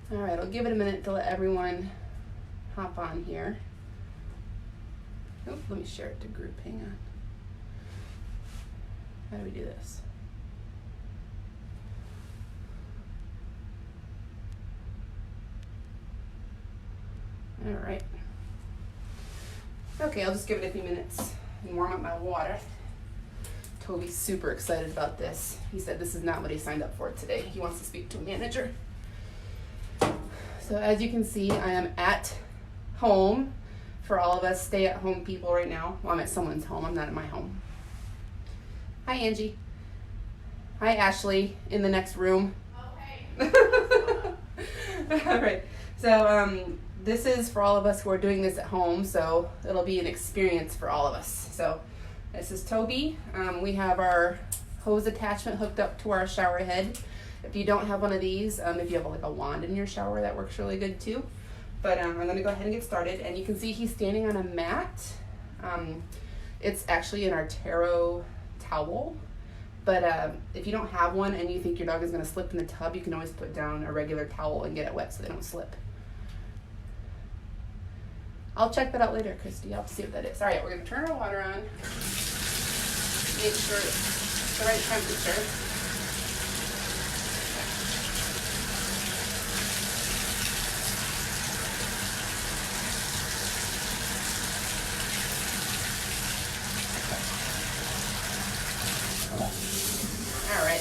All right, I'll give it a minute to let everyone hop on here. Oh, let me share it to group, hang on. How do we do this? All right. Okay, I'll just give it a few minutes and warm up my water. Toby's super excited about this. He said this is not what he signed up for today. He wants to speak to a manager. So as you can see, I am at home for all of us stay-at-home people right now. Well, I'm at someone's home. I'm not at my home. Hi, Angie. Hi, Ashley, in the next room. Okay. All right. So this is for all of us who are doing this at home, so it'll be an experience for all of us. So this is Toby. We have our hose attachment hooked up to our shower head. If you don't have one of these, if you have like a wand in your shower, that works really good too. But I'm going to go ahead and get started. And you can see he's standing on a mat. It's actually an Artero towel. But if you don't have one and you think your dog is going to slip in the tub, you can always put down a regular towel and get it wet so they don't slip. I'll check that out later, Christy. I'll see what that is. All right, we're going to turn our water on. Make sure it's the right temperature. All right.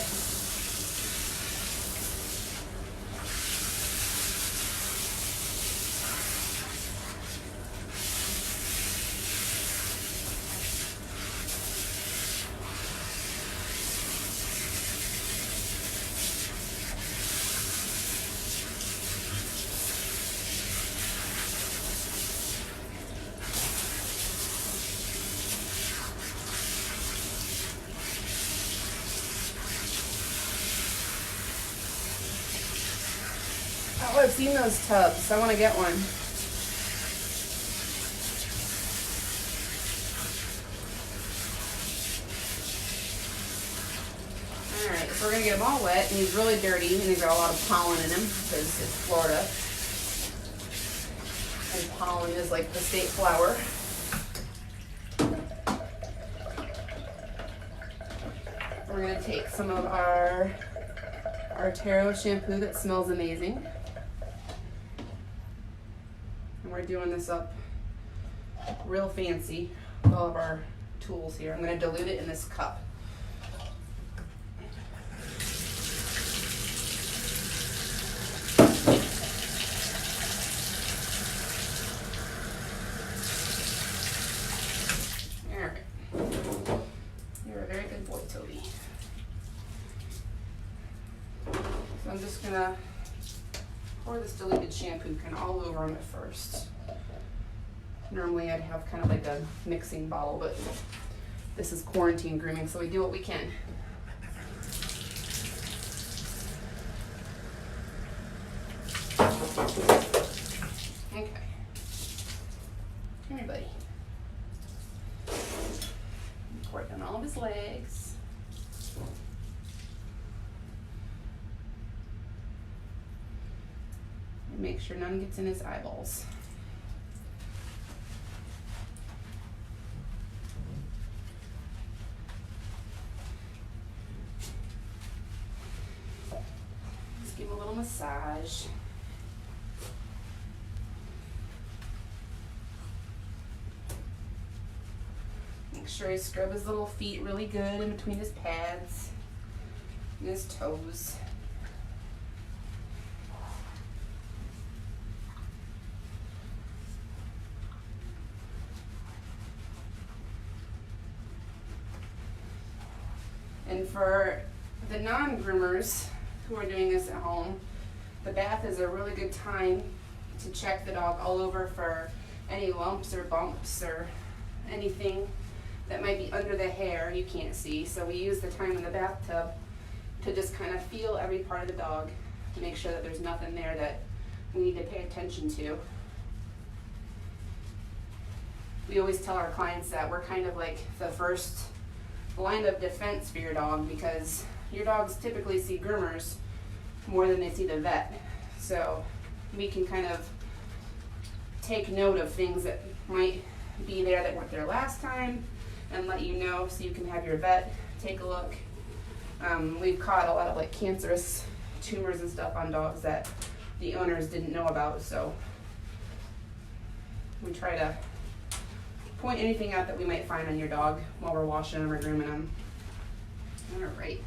Oh, I've seen those tubs. I want to get one. Alright, so we're going to get him all wet, and he's really dirty, and he's got a lot of pollen in him, because it's Florida. And pollen is like the state flower. We're going to take some of our Artero shampoo that smells amazing. And we're doing this up real fancy with all of our tools here. I'm going to dilute it in this cup. All right. You're a very good boy, Toby. So I'm just going to pour this diluted shampoo kind of all over him at first. Normally I'd have kind of like a mixing bottle, but this is quarantine grooming, so we do what we can. Okay. Come here, buddy. Pour it down all of his legs. And make sure none gets in his eyeballs. Just give him a little massage. Make sure you scrub his little feet really good in between his pads and his toes. And for the non-groomers who are doing this at home, the bath is a really good time to check the dog all over for any lumps or bumps or anything that might be under the hair you can't see. So we use the time in the bathtub to just kind of feel every part of the dog to make sure that there's nothing there that we need to pay attention to. We always tell our clients that we're kind of like the first line of defense for your dog, because your dogs typically see groomers more than they see the vet. So we can kind of take note of things that might be there that weren't there last time and let you know, so you can have your vet take a look. We've caught a lot of like cancerous tumors and stuff on dogs that the owners didn't know about, so we try to point anything out that we might find on your dog while we're washing them or grooming them. All right.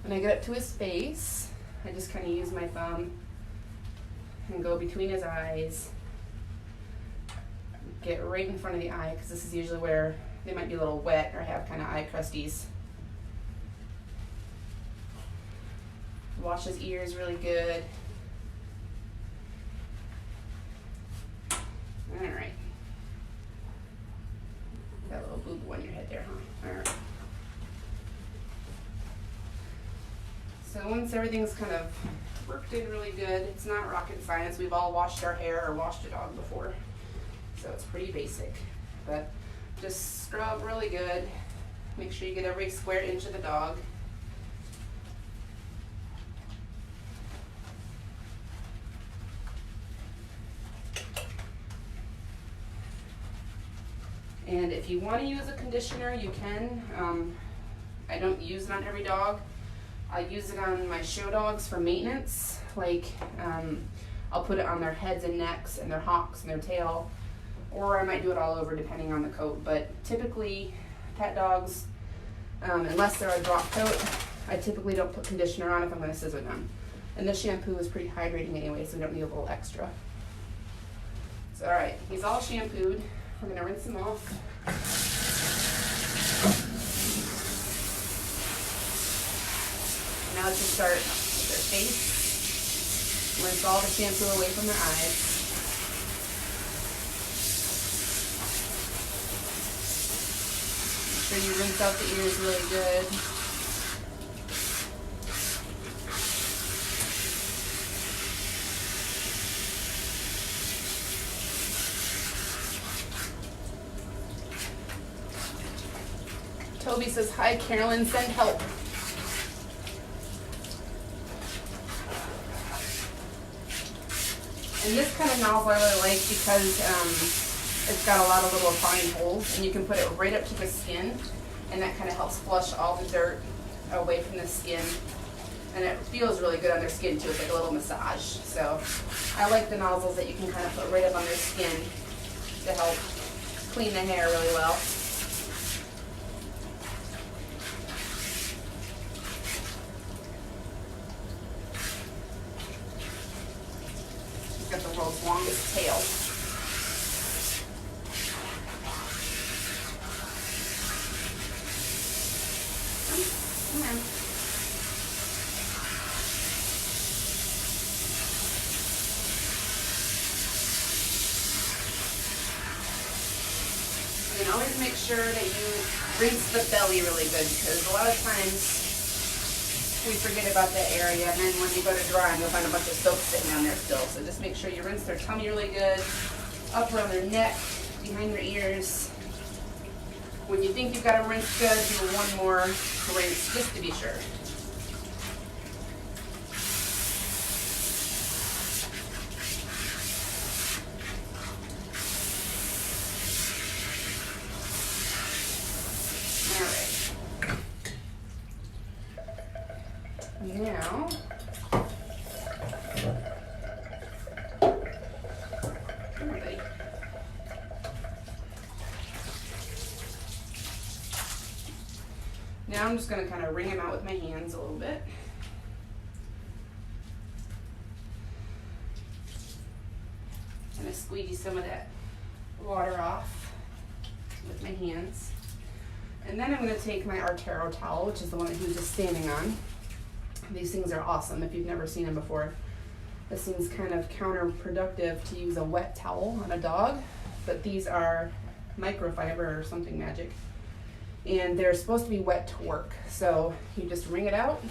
When I get up to his face, I just kind of use my thumb and go between his eyes. Get right in front of the eye, because this is usually where they might be a little wet or have kind of eye crusties. Wash his ears really good. All right. Got a little boo-boo on your head there, huh? All right. So once everything's kind of worked in really good, it's not rocket science. We've all washed our hair or washed a dog before, so it's pretty basic. But just scrub really good. Make sure you get every square inch of the dog. And if you want to use a conditioner, you can. I don't use it on every dog. I use it on my show dogs for maintenance. Like, I'll put it on their heads and necks and their hocks and their tail, or I might do it all over depending on the coat. But typically, pet dogs, unless they're a drop coat, I typically don't put conditioner on if I'm going to scissor them. And this shampoo is pretty hydrating anyway, so we don't need a little extra. So, all right, he's all shampooed. We're going to rinse him off. Now let's just start with their face. Rinse all the shampoo away from their eyes. Make sure you rinse out the ears really good. Toby says, hi Carolyn, send help. And this kind of nozzle I really like because it's got a lot of little fine holes, and you can put it right up to the skin, and that kind of helps flush all the dirt away from the skin. And it feels really good on their skin too. It's like a little massage. So I like the nozzles that you can kind of put right up on their skin to help clean the hair really well. Got the world's longest tail. Come on. And always make sure that you rinse the belly really good, because a lot of times we forget about that area, and then when you go to dry them, you'll find a bunch of soap sitting down there still. So just make sure you rinse their tummy really good, up around their neck, behind their ears. When you think you've got them rinsed good, do one more rinse just to be sure. Now, I'm just going to kind of wring him out with my hands a little bit. Kind of squeegee some of that water off with my hands. And then I'm going to take my Artero towel, which is the one that he was just standing on. These things are awesome if you've never seen them before. This seems kind of counterproductive to use a wet towel on a dog, but these are microfiber or something magic. And they're supposed to be wet to work. So you just wring it out,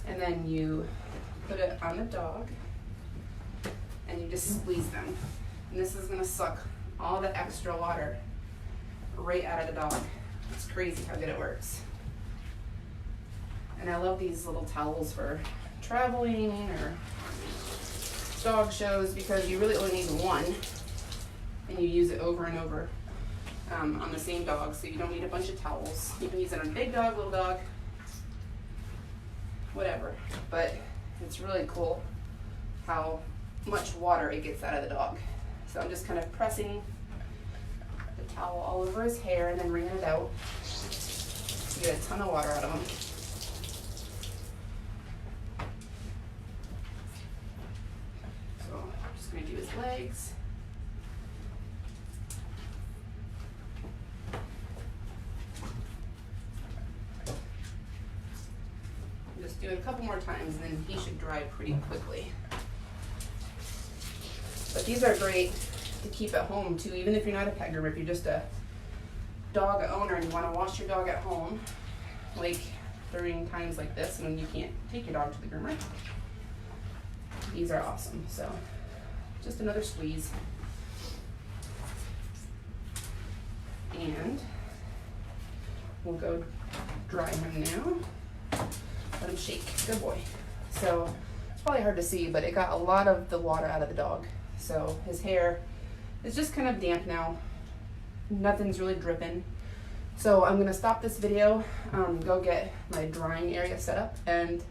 and then you put it on the dog, and you just squeeze them. And this is gonna suck all the extra water right out of the dog. It's crazy how good it works. And I love these little towels for traveling or dog shows, because you really only need one and you use it over and over on the same dog, so you don't need a bunch of towels. You can use it on a big dog, little dog, whatever. But it's really cool how much water it gets out of the dog. So I'm just kind of pressing the towel all over his hair and then wringing it out. You get a ton of water out of him. So I'm just going to do his legs. Just do it a couple more times and then he should dry pretty quickly. But these are great to keep at home too, even if you're not a pet groomer. If you're just a dog owner and you want to wash your dog at home, like during times like this when you can't take your dog to the groomer, these are awesome. So just another squeeze. And we'll go dry him now. Let him shake. Good boy. So it's probably hard to see, but it got a lot of the water out of the dog. So his hair is just kind of damp now. Nothing's really dripping. So I'm gonna stop this video, go get my drying area set up, and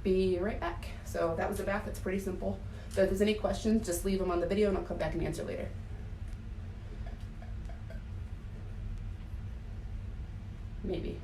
be right back. So that was the bath. It's pretty simple. So if there's any questions, just leave them on the video and I'll come back and answer later. Maybe.